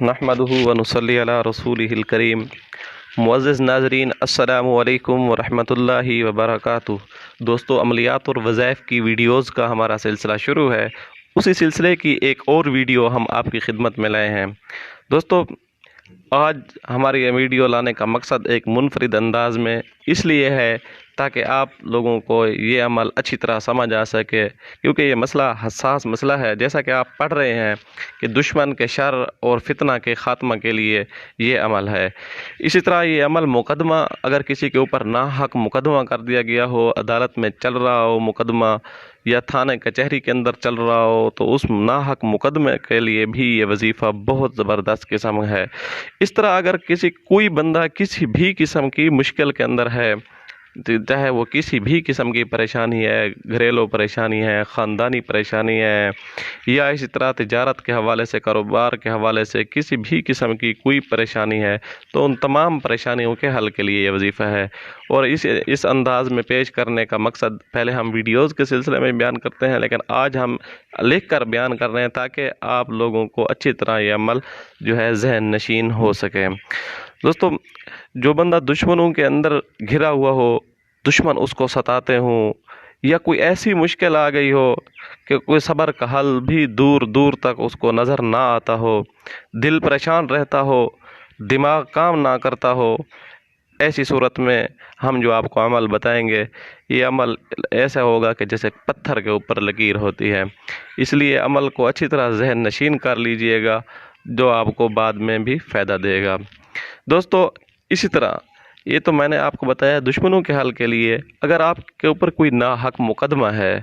نحمدہ ونصلی علی رسولہ الکریم۔ معزز ناظرین، السلام علیکم ورحمۃ اللہ وبرکاتہ۔ دوستو، عملیات اور وظائف کی ویڈیوز کا ہمارا سلسلہ شروع ہے۔ اسی سلسلے کی ایک اور ویڈیو ہم آپ کی خدمت میں لائے ہیں۔ دوستو، آج ہماری یہ ویڈیو لانے کا مقصد ایک منفرد انداز میں اس لیے ہے تاکہ آپ لوگوں کو یہ عمل اچھی طرح سمجھ آ سکے، کیونکہ یہ مسئلہ حساس مسئلہ ہے۔ جیسا کہ آپ پڑھ رہے ہیں کہ دشمن کے شر اور فتنہ کے خاتمہ کے لیے یہ عمل ہے۔ اسی طرح یہ عمل مقدمہ، اگر کسی کے اوپر ناحق مقدمہ کر دیا گیا ہو، عدالت میں چل رہا ہو مقدمہ یا تھانے کچہری کے اندر چل رہا ہو، تو اس ناحق مقدمے کے لیے بھی یہ وظیفہ بہت زبردست قسم ہے۔ اس طرح اگر کوئی بندہ کسی بھی قسم کی مشکل کے اندر ہے، چاہے وہ کسی بھی قسم کی پریشانی ہے، گھریلو پریشانی ہے، خاندانی پریشانی ہے، یا اسی طرح تجارت کے حوالے سے، کاروبار کے حوالے سے کسی بھی قسم کی کوئی پریشانی ہے، تو ان تمام پریشانیوں کے حل کے لیے یہ وظیفہ ہے۔ اور اس انداز میں پیش کرنے کا مقصد پہلے ہم ویڈیوز کے سلسلے میں بیان کرتے ہیں، لیکن آج ہم لکھ کر بیان کر رہے ہیں تاکہ آپ لوگوں کو اچھی طرح یہ عمل جو ہے ذہن نشین ہو سکے۔ دوستو، جو بندہ دشمنوں کے اندر گھرا ہوا ہو، دشمن اس کو ستاتے ہوں، یا کوئی ایسی مشکل آ گئی ہو کہ کوئی صبر کا حل بھی دور دور تک اس کو نظر نہ آتا ہو، دل پریشان رہتا ہو، دماغ کام نہ کرتا ہو، ایسی صورت میں ہم جو آپ کو عمل بتائیں گے، یہ عمل ایسا ہوگا کہ جیسے پتھر کے اوپر لکیر ہوتی ہے۔ اس لیے عمل کو اچھی طرح ذہن نشین کر لیجئے گا، جو آپ کو بعد میں بھی فائدہ دے گا۔ دوستو، اسی طرح یہ تو میں نے آپ کو بتایا دشمنوں کے حل کے لیے۔ اگر آپ کے اوپر کوئی ناحق مقدمہ ہے،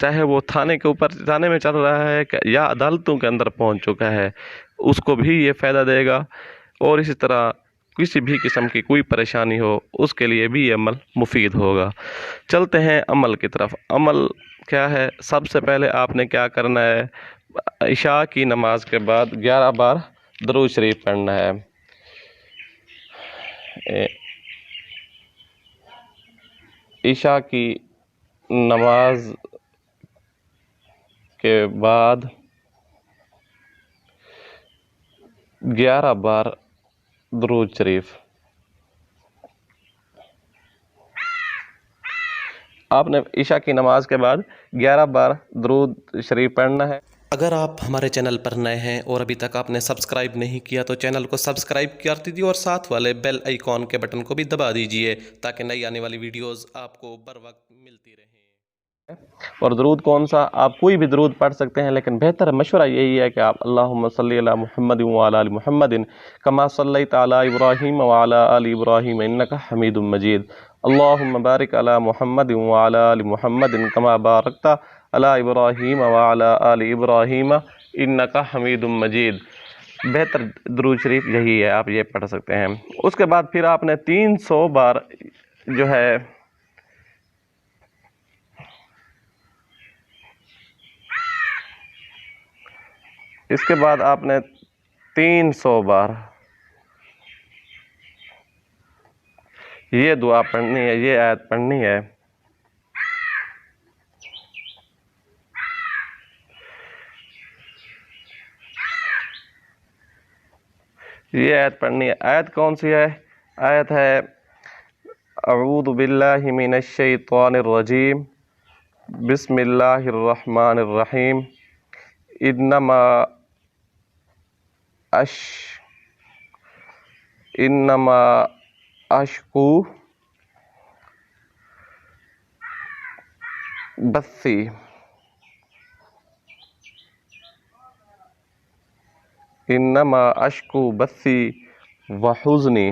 چاہے وہ تھانے میں چل رہا ہے یا عدالتوں کے اندر پہنچ چکا ہے، اس کو بھی یہ فائدہ دے گا۔ اور اسی طرح کسی بھی قسم کی کوئی پریشانی ہو، اس کے لیے بھی یہ عمل مفید ہوگا۔ چلتے ہیں عمل کی طرف۔ عمل کیا ہے؟ سب سے پہلے آپ نے کیا کرنا ہے؟ عشاء کی نماز کے بعد 11 بار درود شریف پڑھنا ہے۔ عشاء کی نماز کے بعد 11 بار درود شریف آپ نے عشاء کی نماز کے بعد 11 بار درود شریف پڑھنا ہے۔ اگر آپ ہمارے چینل پر نئے ہیں اور ابھی تک آپ نے سبسکرائب نہیں کیا تو چینل کو سبسکرائب کر دیجیے اور ساتھ والے بیل آئیکن کے بٹن کو بھی دبا دیجیے تاکہ نئی آنے والی ویڈیوز آپ کو بر وقت ملتی رہیں۔ اور درود کون سا؟ آپ کوئی بھی درود پڑھ سکتے ہیں، لیکن بہتر مشورہ یہی ہے کہ آپ اللہم صلی علی محمد وعلی آل محمد کما صلیت علی ابراہیم وعلی آل ابراہیم انک حمید مجید، اللہم بارک علی محمد وعلی آل محمد کما بارکت علی ابراہیم وعلی آل ابراہیم انک حمید مجید۔ بہتر درود شریف یہی ہے، آپ یہ پڑھ سکتے ہیں۔ اس کے بعد پھر آپ نے 300 بار جو ہے اس کے بعد آپ نے 300 بار یہ دعا پڑھنی ہے، یہ آیت پڑھنی ہے۔ یہ آیت پڑھنی ہے۔ آیت کون سی ہے؟ آیت ہے اعوذ باللہ من الشیطان الرجیم، بسم اللہ الرحمن الرحیم، انما اشکو بثی انما اشکو بثی وحزنی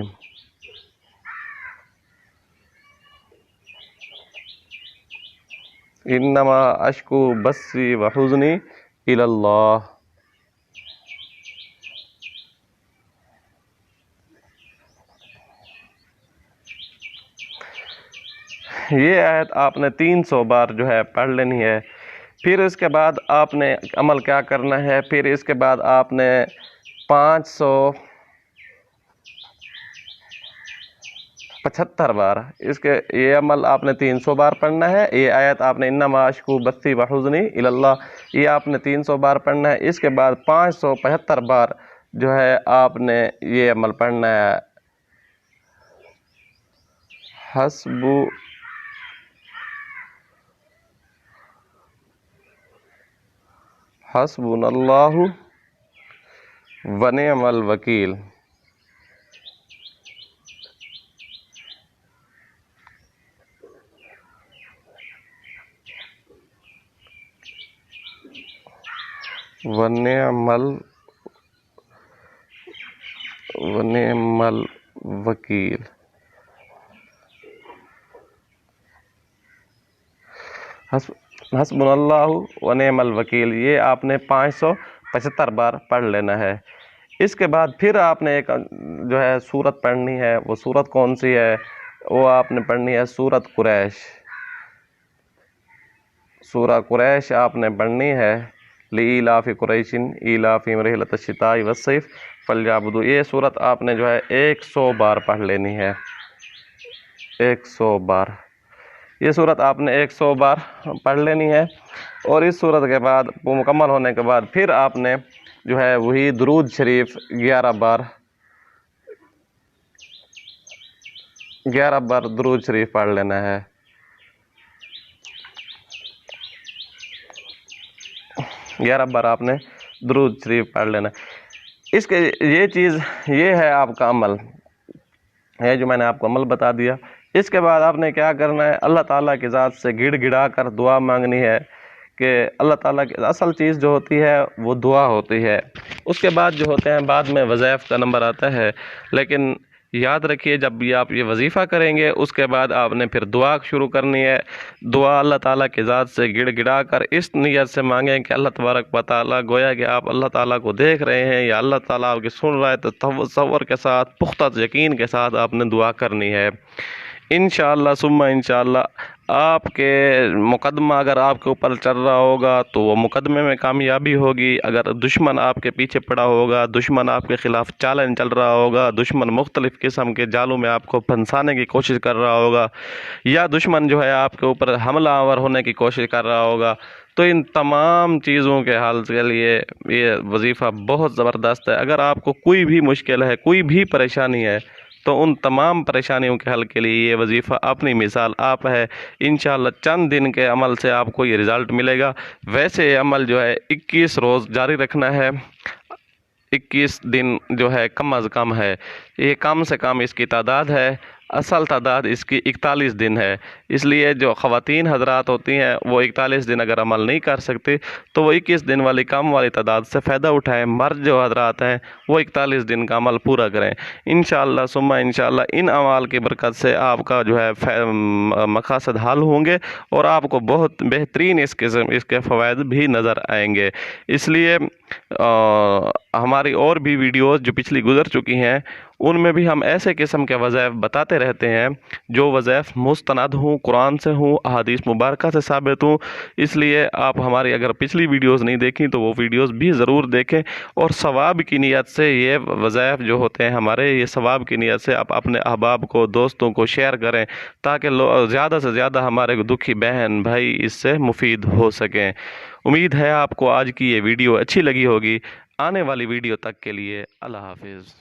انما اشکو بثی وحزنی الی اللہ۔ یہ آیت آپ نے 300 بار جو ہے پڑھ لینی ہے۔ پھر اس کے بعد آپ نے عمل کیا کرنا ہے؟ پھر اس کے بعد آپ نے 575 بار یہ عمل آپ نے 300 بار پڑھنا ہے۔ یہ آیت آپ نے انما اشکو بثی وحزنی الی اللہ، یہ آپ نے 300 بار پڑھنا ہے۔ اس کے بعد 575 بار جو ہے آپ نے یہ عمل پڑھنا ہے، حسبنا اللہ ونعم الوکیل۔ ونعم الوکیل۔ حسبنا اللہ ونعم الوکیل، یہ آپ نے 575 بار پڑھ لینا ہے۔ اس کے بعد پھر آپ نے ایک جو ہے سورت پڑھنی ہے، وہ سورت کون سی ہے؟ وہ آپ نے پڑھنی ہے سورت قریش۔ سورہ قریش آپ نے پڑھنی ہے، لإیلاف قریش ایلافہم رحلۃ الشتاء والصیف فلیعبدوا۔ یہ سورت آپ نے جو ہے 100 بار پڑھ لینی ہے، 100 بار۔ یہ صورت آپ نے 100 بار پڑھ لینی ہے، اور اس صورت کے بعد مکمل ہونے کے بعد پھر آپ نے جو ہے وہی درود شریف 11 بار درود شریف پڑھ لینا ہے۔ 11 بار آپ نے درود شریف پڑھ لینا ہے۔ اس کے یہ ہے آپ کا عمل ہے جو میں نے آپ کو عمل بتا دیا۔ اس کے بعد آپ نے کیا کرنا ہے، اللہ تعالیٰ کی ذات سے گڑ گڑا کر دعا مانگنی ہے کہ اللہ تعالیٰ کی اصل چیز جو ہوتی ہے وہ دعا ہوتی ہے۔ اس کے بعد جو ہوتے ہیں بعد میں وظائف کا نمبر آتا ہے، لیکن یاد رکھیے جب بھی آپ یہ وظیفہ کریں گے اس کے بعد آپ نے پھر دعا شروع کرنی ہے۔ دعا اللہ تعالیٰ کی ذات سے گڑ گڑا کر اس نیت سے مانگیں کہ اللہ تبارک و تعالیٰ گویا کہ آپ اللہ تعالیٰ کو دیکھ رہے ہیں یا اللہ تعالیٰ آپ کی سن رہا ہے، تو تصور کے ساتھ پختہ یقین کے ساتھ آپ نے دعا کرنی ہے۔ انشاءاللہ ثم انشاءاللہ آپ کے مقدمہ اگر آپ کے اوپر چل رہا ہوگا تو وہ مقدمے میں کامیابی ہوگی۔ اگر دشمن آپ کے پیچھے پڑا ہوگا، دشمن آپ کے خلاف چالن چل رہا ہوگا، دشمن مختلف قسم کے جالوں میں آپ کو پھنسانے کی کوشش کر رہا ہوگا، یا دشمن جو ہے آپ کے اوپر حملہ آور ہونے کی کوشش کر رہا ہوگا، تو ان تمام چیزوں کے حل کے لیے یہ وظیفہ بہت زبردست ہے۔ اگر آپ کو کوئی بھی مشکل ہے، کوئی بھی پریشانی ہے، تو ان تمام پریشانیوں کے حل کے لیے یہ وظیفہ اپنی مثال آپ ہے۔ انشاءاللہ چند دن کے عمل سے آپ کو یہ رزلٹ ملے گا۔ ویسے یہ عمل جو ہے 21 روز جاری رکھنا ہے، 21 دن جو ہے کم از کم ہے، یہ کم سے کم اس کی تعداد ہے، اصل تعداد اس کی 41 دن ہے۔ اس لیے جو خواتین حضرات ہوتی ہیں وہ 41 دن اگر عمل نہیں کر سکتے تو وہ 21 دن والی کم والی تعداد سے فائدہ اٹھائیں۔ مرد جو حضرات ہیں وہ 41 دن کا عمل پورا کریں۔ انشاءاللہ ثم انشاءاللہ ان اعمال کی برکت سے آپ کا جو ہے مقاصد حل ہوں گے، اور آپ کو بہت بہترین اس کے فوائد بھی نظر آئیں گے۔ اس لیے ہماری اور بھی ویڈیوز جو پچھلی گزر چکی ہیں ان میں بھی ہم ایسے قسم کے وظائف بتاتے رہتے ہیں جو وظائف مستند ہوں، قرآن سے ہوں، احادیث مبارکہ سے ثابت ہوں۔ اس لیے آپ ہماری اگر پچھلی ویڈیوز نہیں دیکھیں تو وہ ویڈیوز بھی ضرور دیکھیں، اور ثواب کی نیت سے یہ وظائف جو ہوتے ہیں ہمارے، یہ ثواب کی نیت سے آپ اپنے احباب کو، دوستوں کو شیئر کریں تاکہ زیادہ سے زیادہ ہمارے دکھی بہن بھائی اس سے مفید ہو سکیں۔ امید ہے آپ کو آج کی یہ ویڈیو اچھی لگی ہوگی۔ آنے والی ویڈیو تک کے لیے اللہ حافظ۔